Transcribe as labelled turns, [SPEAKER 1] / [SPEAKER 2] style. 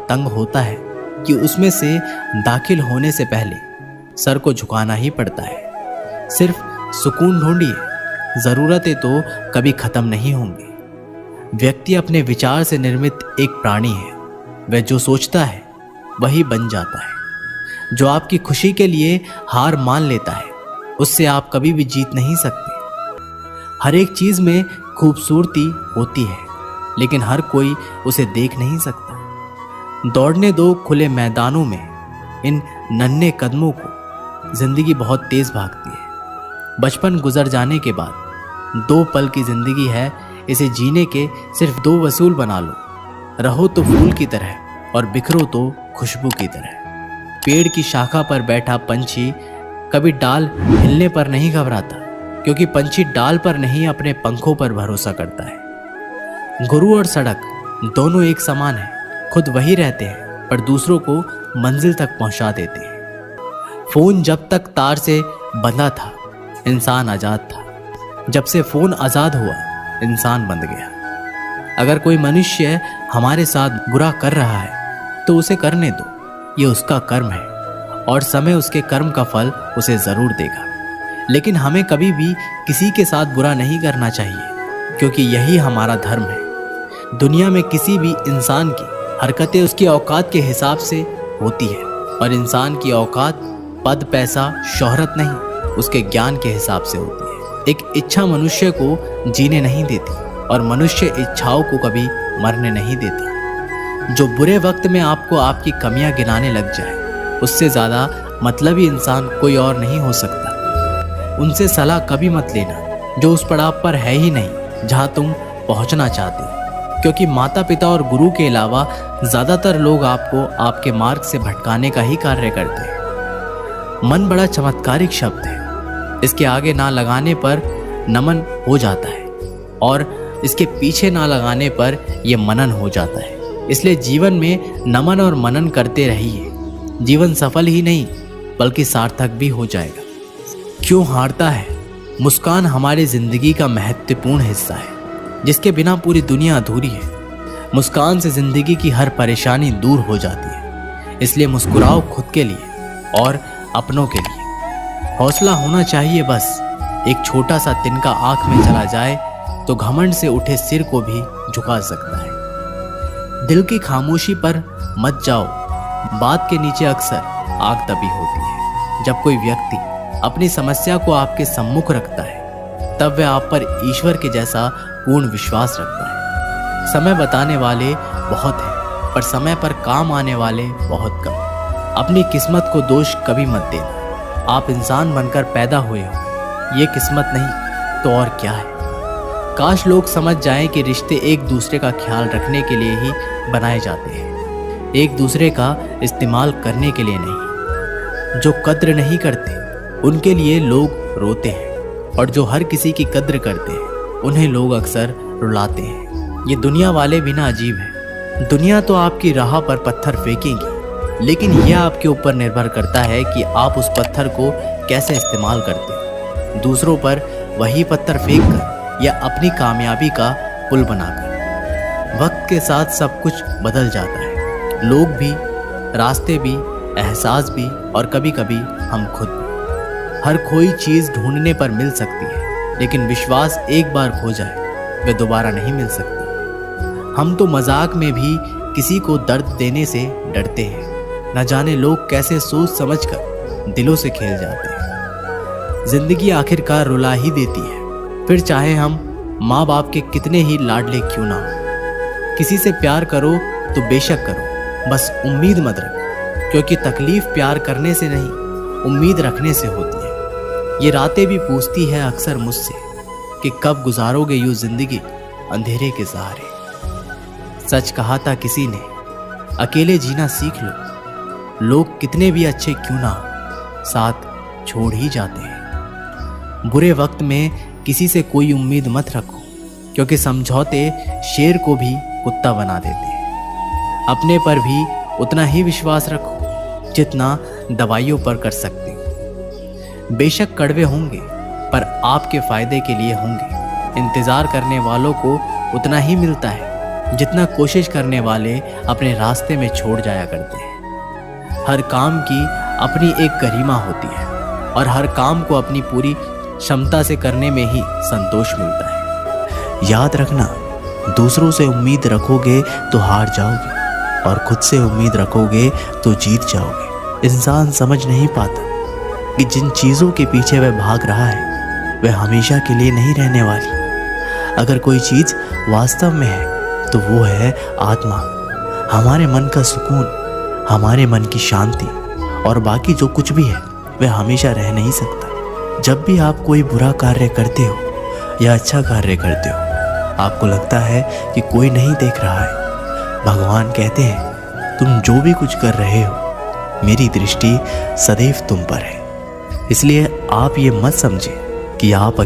[SPEAKER 1] तंग होता है कि उसमें से दाखिल होने से पहले सर को झुकाना ही पड़ता है। सिर्फ सुकून ढूंढिए, ज़रूरतें तो कभी ख़त्म नहीं होंगी। व्यक्ति अपने विचार से निर्मित एक प्राणी है। वह जो सोचता है वही बन जाता है। जो आपकी खुशी के लिए हार मान लेता है उससे आप कभी भी जीत नहीं सकते। हर एक चीज़ में खूबसूरती होती है, लेकिन हर कोई उसे देख नहीं सकता। दौड़ने दो खुले मैदानों में इन नन्हे कदमों को। जिंदगी बहुत तेज भागती है। बचपन गुजर जाने के बाद 2 पल की जिंदगी है, इसे जीने के सिर्फ 2 वसूल बना लो। रहो तो फूल की तरह और बिखरो तो खुशबू की तरह। पेड़ की शाखा पर बैठा पंछी कभी डाल हिलने पर नहीं घबराता, क्योंकि पंछी डाल पर नहीं अपने पंखों पर भरोसा करता है। गुरु और सड़क दोनों एक समान है। खुद वही रहते हैं पर दूसरों को मंजिल तक पहुंचा देते हैं। फोन जब तक तार से बंधा था इंसान आजाद था। जब से फोन आजाद हुआ इंसान बंध गया। अगर कोई मनुष्य हमारे साथ बुरा कर रहा है तो उसे करने दो, ये उसका कर्म है और समय उसके कर्म का फल उसे जरूर देगा। लेकिन हमें कभी भी किसी के साथ बुरा नहीं करना चाहिए, क्योंकि यही हमारा धर्म है। दुनिया में किसी भी इंसान की हरकतें उसकी औकात के हिसाब से होती है, और इंसान की औकात पद पैसा शोहरत नहीं, उसके ज्ञान के हिसाब से होती है। एक इच्छा मनुष्य को जीने नहीं देती और मनुष्य इच्छाओं को कभी मरने नहीं देता। जो बुरे वक्त में आपको आपकी कमियां गिनाने लग जाए, उससे ज़्यादा मतलबी इंसान कोई और नहीं हो सकता। उनसे सलाह कभी मत लेना जो उस पड़ाव पर है ही नहीं जहां तुम पहुंचना चाहते हो, क्योंकि माता पिता और गुरु के अलावा ज़्यादातर लोग आपको आपके मार्ग से भटकाने का ही कार्य करते हैं। मन बड़ा चमत्कारिक शब्द है। इसके आगे ना लगाने पर नमन हो जाता है और इसके पीछे ना लगाने पर यह मनन हो जाता है। इसलिए जीवन में नमन और मनन करते रहिए। जीवन सफल ही नहीं बल्कि सार्थक भी हो जाएगा। क्यों हारता है? मुस्कान हमारी जिंदगी का महत्वपूर्ण हिस्सा है, जिसके बिना पूरी दुनिया अधूरी है। मुस्कान से जिंदगी की हर परेशानी दूर हो जाती है। इसलिए मुस्कुराओ खुद के लिए और अपनों के लिए। हौसला होना चाहिए बस। एक छोटा सा तिनका आंख में चला जाए तो घमंड से उठे सिर को भी झुका सकता है। दिल की खामोशी पर मत जाओ। बात के नीचे अक्सर आग दबी होती है। जब कोई व्यक्ति अपनी समस्या को आपके सम्मुख रखता है तब वह आप पर ईश्वर के जैसा पूर्ण विश्वास रखता है। समय बताने वाले बहुत हैं, पर समय पर काम आने वाले बहुत कम। अपनी किस्मत को दोष कभी मत देना। आप इंसान बनकर पैदा हुए हो, ये किस्मत नहीं तो और क्या है। काश लोग समझ जाएं कि रिश्ते एक दूसरे का ख्याल रखने के लिए ही बनाए जाते हैं, एक दूसरे का इस्तेमाल करने के लिए नहीं। जो कद्र नहीं करते उनके लिए लोग रोते हैं, और जो हर किसी की कद्र करते हैं उन्हें लोग अक्सर रुलाते हैं। ये दुनिया वाले भी ना अजीब है। दुनिया तो आपकी राह पर पत्थर फेंकेंगी, लेकिन यह आपके ऊपर निर्भर करता है कि आप उस पत्थर को कैसे इस्तेमाल करते हैं। दूसरों पर वही पत्थर फेंक कर या अपनी कामयाबी का पुल बनाकर। वक्त के साथ सब कुछ बदल जाता है। लोग भी, रास्ते भी, एहसास भी और कभी कभी हम खुद भी। हर खोई चीज़ ढूंढने पर मिल सकती है, लेकिन विश्वास एक बार खो जाए वह दोबारा नहीं मिल सकती। हम तो मजाक में भी किसी को दर्द देने से डरते हैं। न जाने लोग कैसे सोच समझकर दिलों से खेल जाते हैं। जिंदगी आखिरकार रुला ही देती है, फिर चाहे हम माँ बाप के कितने ही लाडले क्यों ना हो। किसी से प्यार करो तो बेशक करो, बस उम्मीद मत रखो, क्योंकि तकलीफ प्यार करने से नहीं उम्मीद रखने से होती है। ये रातें भी पूछती है अक्सर मुझसे कि कब गुजारोगे यूं जिंदगी अंधेरे के सहारे। सच कहा था किसी ने, अकेले जीना सीख लो। लोग कितने भी अच्छे क्यों ना हो, साथ छोड़ ही जाते हैं। बुरे वक्त में किसी से कोई उम्मीद मत रखो, क्योंकि समझौते शेर को भी कुत्ता बना देते हैं। अपने पर भी उतना ही विश्वास रखो जितना दवाइयों पर कर सकते हो। बेशक कड़वे होंगे पर आपके फायदे के लिए होंगे। इंतजार करने वालों को उतना ही मिलता है जितना कोशिश करने वाले अपने रास्ते में छोड़ जाया करते हैं। हर काम की अपनी एक गरिमा होती है और हर काम को अपनी पूरी क्षमता से करने में ही संतोष मिलता है।
[SPEAKER 2] याद रखना, दूसरों से उम्मीद रखोगे तो हार जाओगे और खुद से उम्मीद रखोगे तो जीत जाओगे। इंसान समझ नहीं पाता कि जिन चीज़ों के पीछे वह भाग रहा है वह हमेशा के लिए नहीं रहने वाली। अगर कोई चीज़ वास्तव में है तो वो है आत्मा, हमारे मन का सुकून, हमारे मन की शांति। और बाकी जो कुछ भी है वह हमेशा रह नहीं सकता। जब भी आप कोई बुरा कार्य करते हो या अच्छा कार्य करते हो, आपको लगता है कि कोई नहीं देख रहा है, भगवान कहते हैं तुम जो भी कुछ कर रहे हो मेरी दृष्टि सदैव तुम पर है। इसलिए आप ये मत समझें कि आप